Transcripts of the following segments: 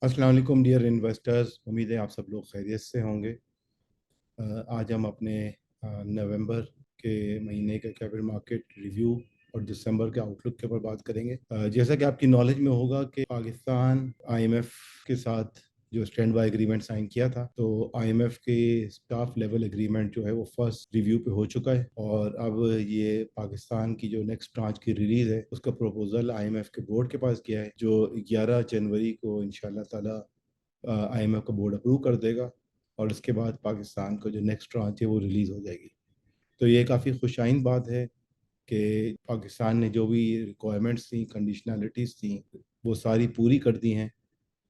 अस्सलाम वालेकुम dear investors. उम्मीद है आप सब लोग खैरियत से होंगे। आज हम अपने नवंबर के महीने के कैपिटल मार्केट रिव्यू और दिसंबर के आउटलुक के ऊपर बात करेंगे। जैसा कि आपकी नॉलेज में होगा कि पाकिस्तान आईएमएफ के साथ जो स्टैंड बाय एग्रीमेंट साइन किया था, तो आईएमएफ के स्टाफ लेवल एग्रीमेंट जो है वो फर्स्ट रिव्यू पे हो चुका है और अब ये पाकिस्तान की जो नेक्स्ट ट्रांच की रिलीज है उसका प्रपोजल आईएमएफ के बोर्ड के पास गया है, जो 11 जनवरी को इंशाल्लाह ताला आईएमएफ का बोर्ड अप्रूव कर देगा और उसके बाद पाकिस्तान को जो नेक्स्ट ट्रांच है वो रिलीज़ हो जाएगी। तो ये काफ़ी खुशाइन बात है कि पाकिस्तान ने जो भी रिक्वायरमेंट्स थी, कंडीशनलिटीज़ थी, वो सारी पूरी कर दी हैं,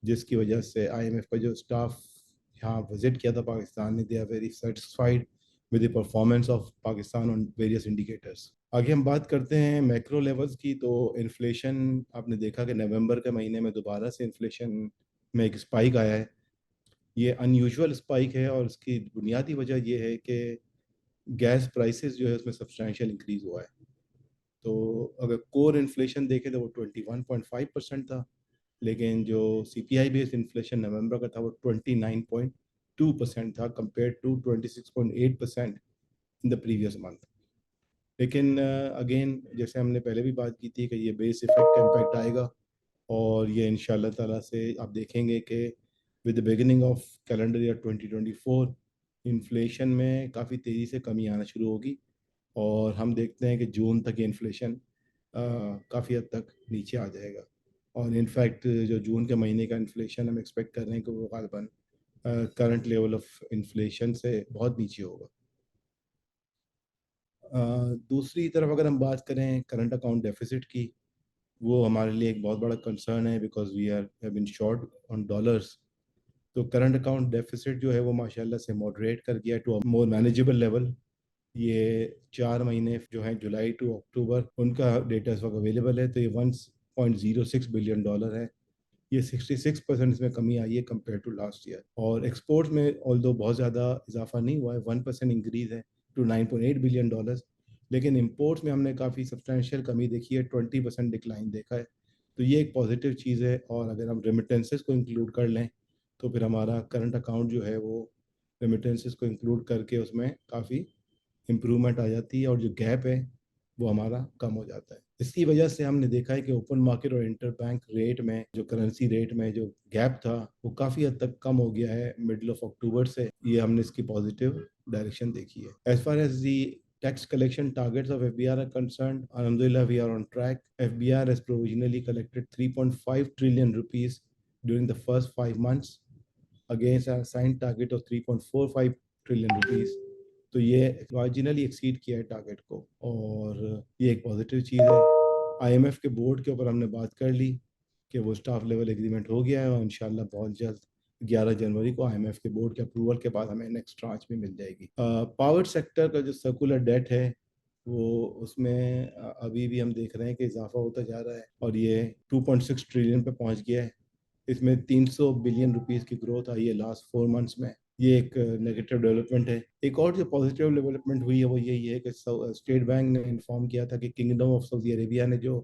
जिसकी वजह से आईएमएफ का जो स्टाफ यहाँ विज़िट किया था पाकिस्तान ने, they are very satisfied with the performance of Pakistan on various indicators. आगे हम बात करते हैं मैक्रो लेवल्स की। तो इन्फ्लेशन आपने देखा कि नवंबर के महीने में दोबारा से इन्फ्लेशन में एक स्पाइक आया है। ये अनयूजुअल स्पाइक है और इसकी बुनियादी वजह ये है कि गैस प्राइसेस जो है उसमें सब्सटैंशियल इंक्रीज़ हुआ है। तो अगर कोर इन्फ्लेशन देखें तो वो 21.5% था, लेकिन जो सीपीआई बेस्ड इन्फ्लेशन नवंबर का था वो 29.2% था, compare to 26.8% in the previous month. लेकिन अगेन जैसे हमने पहले भी बात की थी कि ये बेस इफेक्ट का इम्पैक्ट आएगा और ये इंशाल्लाह ताला से आप देखेंगे कि with the beginning of calendar year 2024 inflation में काफ़ी तेज़ी से कमी आना शुरू होगी और हम देखते हैं कि जून तक ये इन्फ्लेशन काफ़ी हद तक नीचे आ जाएगा। और इनफैक्ट जो जून के महीने का इन्फ्लेशन हम एक्सपेक्ट कर रहे हैं कि वो ग़ालिबन करंट लेवल ऑफ इन्फ्लेशन से बहुत नीचे होगा। दूसरी तरफ अगर हम बात करें करंट अकाउंट डेफिसिट की, वो हमारे लिए एक बहुत बड़ा कंसर्न है because we are have been short on dollars. तो करंट अकाउंट डेफिसिट जो है वो माशाल्लाह से मॉडरेट कर गया to a more manageable level. ये 4 महीने जो है जुलाई टू अक्टूबर उनका डेटा इस वक्त अवेलेबल है, तो ये $1.06 बिलियन है। ये 66% इसमें कमी आई है कंपेयर टू लास्ट ईयर। और एक्सपोर्ट्स में ऑल्दो बहुत ज़्यादा इजाफा नहीं हुआ है, 1% इंक्रीज़ है टू $9.8 बिलियन। लेकिन इंपोर्ट्स में हमने काफ़ी सब्सटैंशियल कमी देखी है, 20% डिक्लाइन देखा है। तो ये एक पॉजिटिव चीज़ है और अगर हम रेमिटेंसेस को इंक्लूड कर लें तो फिर हमारा करंट अकाउंट जो है वो रेमिटेंसेस को इंक्लूड करके उसमें काफ़ी इम्प्रूवमेंट आ जाती है और जो गैप है वो हमारा कम हो जाता है। इसकी वजह से हमने देखा है कि ओपन मार्केट और इंटर बैंक रेट में जो करेंसी रेट में जो गैप था वो काफ़ी हद तक कम हो गया है मिडल ऑफ अक्टूबर से। ये हमने इसकी पॉजिटिव डायरेक्शन देखी है। As far as the tax collection targets of FBR are concerned, alhamdulillah, we are on track. FBR has provisionally collected 3.5 trillion rupees during the first 5 months against a assigned target of 3.45 trillion rupees. तो ये marginally exceed किया है target को और ये एक positive चीज़ है। IMF के बोर्ड के ऊपर हमने बात कर ली कि वो स्टाफ लेवल एग्रीमेंट हो गया है और इंशाल्लाह बहुत जल्द 11 जनवरी को आईएमएफ के बोर्ड के अप्रूवल के बाद हमें नेक्स्ट ट्रांच भी मिल जाएगी। पावर सेक्टर का जो सर्कुलर डेट है वो उसमें अभी भी हम देख रहे हैं कि इजाफा होता जा रहा है और ये 2.6 ट्रिलियन पे पहुंच गया है। इसमें 300 बिलियन रुपीस की ग्रोथ आई है लास्ट 4 मंथ्स में। ये एक नेगेटिव डेवलपमेंट है। एक और जो पॉजिटिव डेवलपमेंट हुई है वो यही है कि स्टेट बैंक ने इन्फॉर्म किया था कि किंगडम ऑफ सऊदी अरेबिया ने जो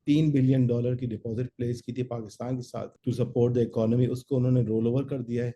$3 बिलियन की डिपॉजिट प्लेस की थी पाकिस्तान के साथ टू सपोर्ट द इकोनॉमी, उसको उन्होंने रोल ओवर कर दिया है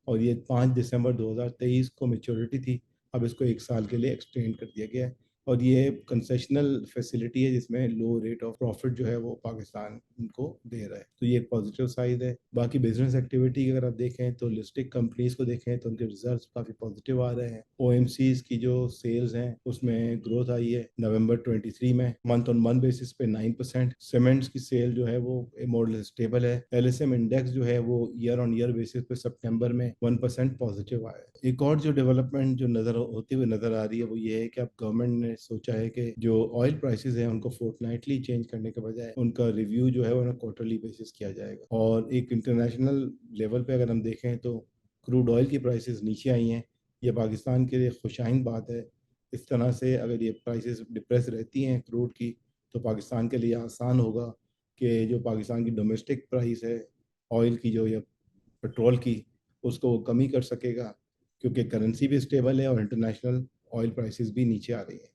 और ये 5 दिसंबर 2023 को मेच्योरिटी थी। अब इसको 1 साल के लिए एक्सटेंड कर दिया गया है और ये कंसेशनल फैसिलिटी है जिसमें लो रेट ऑफ प्रॉफिट जो है वो पाकिस्तान उनको दे रहा है। तो ये एक पॉजिटिव साइड है। बाकी बिजनेस एक्टिविटी अगर आप देखें तो लिस्टेड कंपनीज को देखें तो उनके रिजल्ट्स काफ़ी पॉजिटिव आ रहे हैं। ओएमसीज की जो सेल्स हैं उसमें ग्रोथ आई है नवंबर 23 में मंथ ऑन मंथ बेसिस पे 9%। सीमेंट्स की सेल जो है वो मॉडल स्टेबल है। एलएसएम इंडेक्स जो है वो ईयर ऑन ईयर बेसिस पे सितंबर में 1% पॉजिटिव आया है। एक और जो डेवलपमेंट जो नजर होती हुई नजर आ रही है वो ये है कि अब गवर्नमेंट ने सोचा है कि जो ऑयल प्राइसेस हैं उनको फोर्टनाइटली चेंज करने के बजाय उनका रिव्यू जो है वो क्वार्टरली बेसिस किया जाएगा। और एक इंटरनेशनल लेवल पे अगर हम देखें तो क्रूड ऑयल की प्राइसेस नीचे आई हैं। ये पाकिस्तान के लिए खुशाइन बात है। इस तरह से अगर ये प्राइसेस डिप्रेस रहती हैं क्रूड की तो पाकिस्तान के लिए आसान होगा कि जो पाकिस्तान की डोमेस्टिक प्राइस है ऑयल की जो या पेट्रोल की उसको वो कमी कर सकेगा, क्योंकि करेंसी भी स्टेबल है और इंटरनेशनल ऑयल प्राइसेस भी नीचे आ रही है।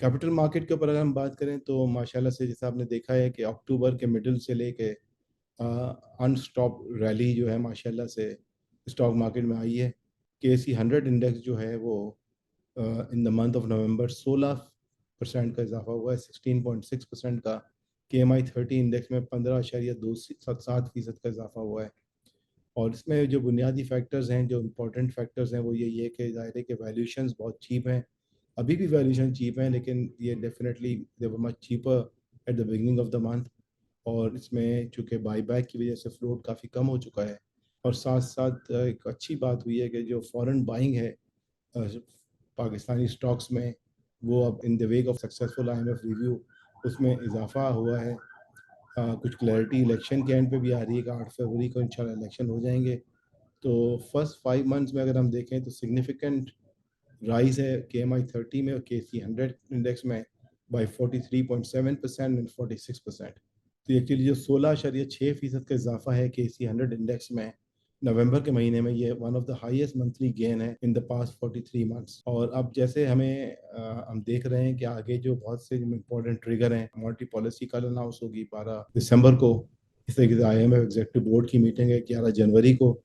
कैपिटल मार्केट के ऊपर अगर हम बात करें तो माशाल्लाह से जैसा आपने देखा है कि अक्टूबर के मिडिल से लेके अनस्टॉप रैली जो है माशाल्लाह से स्टॉक मार्केट में आई है। KC 100 इंडेक्स जो है वो in the month of November 16% का इजाफा हुआ है, 16.6% का। KMI 30 इंडेक्स में 15.27% का इजाफा हुआ है। और इसमें जो बुनियादी फैक्टर्स हैं, जो इम्पोर्टेंट फैक्टर्स हैं, वो यही है कि ज़ाहिर है कि वैल्यूशंस बहुत चीप हैं। अभी भी वैल्यूशन चीप हैं, लेकिन ये definitely they were much cheaper at the beginning of the month. और इसमें चूँकि बाईबैक की वजह से फ्लोट काफ़ी कम हो चुका है। और साथ साथ एक अच्छी बात हुई है कि जो फॉरेन बाइंग है पाकिस्तानी स्टॉक्स में, वो अब in the wake of successful IMF review उसमें इजाफा हुआ है। कुछ क्लैरिटी इलेक्शन के एंड पे भी आ रही है कि 8 फरवरी को इंशाल्लाह इलेक्शन हो जाएंगे। तो फर्स्ट 5 मंथ्स में अगर हम देखें तो सिग्निफिकेंट राइज है KMI 30 में और KC 100 इंडेक्स में बाई 43.7% एंड 46%। तो एक्चुअली जो 16.6% का इजाफा है KC 100 इंडेक्स में नवंबर के महीने में, ये one of the highest monthly gain है इन द पास्ट 43 मंथ्स। और अब जैसे हम देख रहे हैं कि आगे जो बहुत से इंपॉर्टेंट ट्रिगर हैं, मॉनेटरी पॉलिसी कल अनाउंस होगी 12 दिसंबर को। इस तरीके से IMF एग्जीक्यूटिव बोर्ड की मीटिंग है 11 जनवरी को,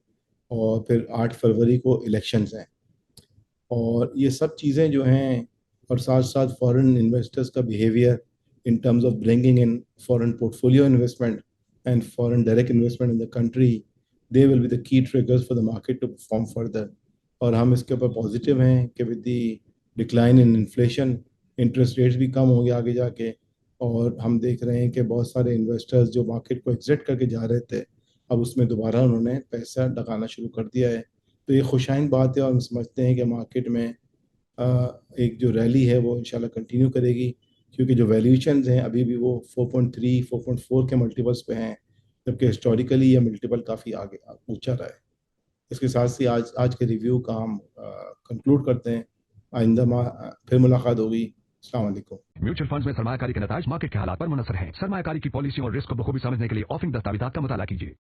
और फिर 8 फरवरी को इलेक्शंस हैं। और ये सब चीज़ें जो हैं, और साथ साथ फॉरेन इन्वेस्टर्स का behaviour in terms of bringing in foreign portfolio investment and foreign direct investment in the country, they will be the key triggers for the market to perform further. और हम इसके ऊपर पॉजिटिव हैं कि with the decline in inflation, interest rates भी कम होंगे आगे जाके। और हम देख रहे हैं कि बहुत सारे इन्वेस्टर्स जो मार्केट को एग्जिट करके जा रहे थे, अब उसमें दोबारा उन्होंने पैसा लगाना शुरू कर दिया है। तो ये खुशाइन बात है, और हम समझते हैं कि मार्केट में एक जो रैली है वो इंशाल्लाह कंटिन्यू करेगी, क्योंकि जो वैल्यूएशंस हैं अभी भी वो 4.3 4.4 के मल्टीपल्स पे हैं, जबकि हिस्टोरिकली ये मल्टीपल काफ़ी आगे ऊंचा रहा है। इसके साथ ही आज आज के रिव्यू का हम कंक्लूड करते हैं। आइंदा फिर मुलाकात होगी। अस्सलाम वालेकुम। म्यूचुअल फंड्स में सरमायाकारी के नताज मार्केट के हालात पर मुनसर हैं। सरमायाकारी की पॉलिसी और रिस्क को बखूबी समझने के लिए ऑफरिंग दस्तावेजात का मुताला कीजिए।